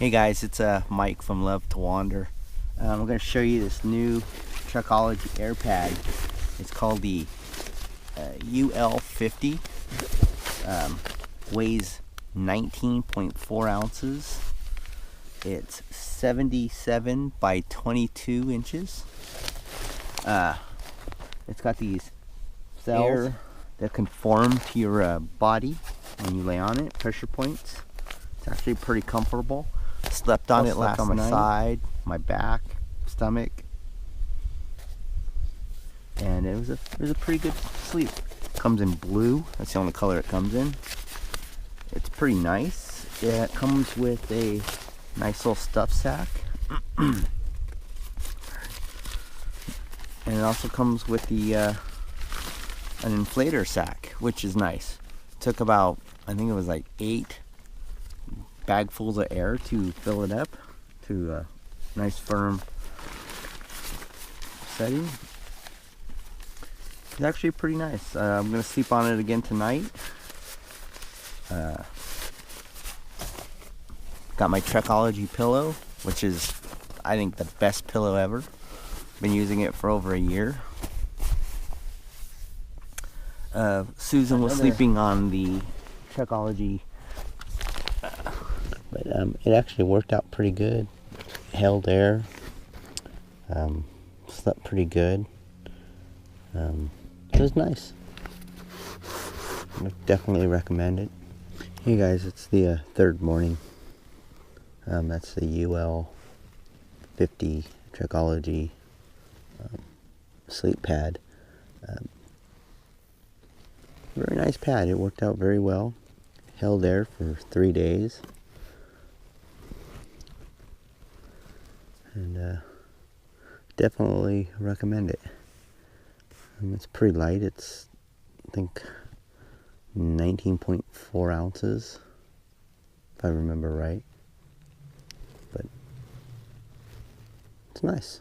Hey guys, it's Mike from Love to Wander. I'm going to show you this new Trekology AirPad. It's called the UL50. Weighs 19.4 ounces. It's 77 by 22 inches. It's got these cells that conform to your body when you lay on it, pressure points. It's actually pretty comfortable. Slept on it last night. On my side, my back, stomach, and it was a pretty good sleep. Comes in blue. That's the only color it comes in. It's pretty nice. It comes with a nice little stuff sack, and it also comes with the an inflator sack, which is nice. It took about, I think it was like 8 bagfuls of air to fill it up to a nice firm setting. It's actually pretty nice. I'm gonna sleep on it again tonight. Got my Trekology pillow, which is, I think, the best pillow ever. Been using it for over a year. Susan was sleeping on the Trekology, but it actually worked out pretty good. Held air, slept pretty good. It was nice. I definitely recommend it. Hey guys, it's the third morning. That's the UL50 Trekology sleep pad. Very nice pad. It worked out very well. Held air for 3 days. And definitely recommend it. It's pretty light. It's, I think, 19.4 ounces, if I remember right. But it's nice.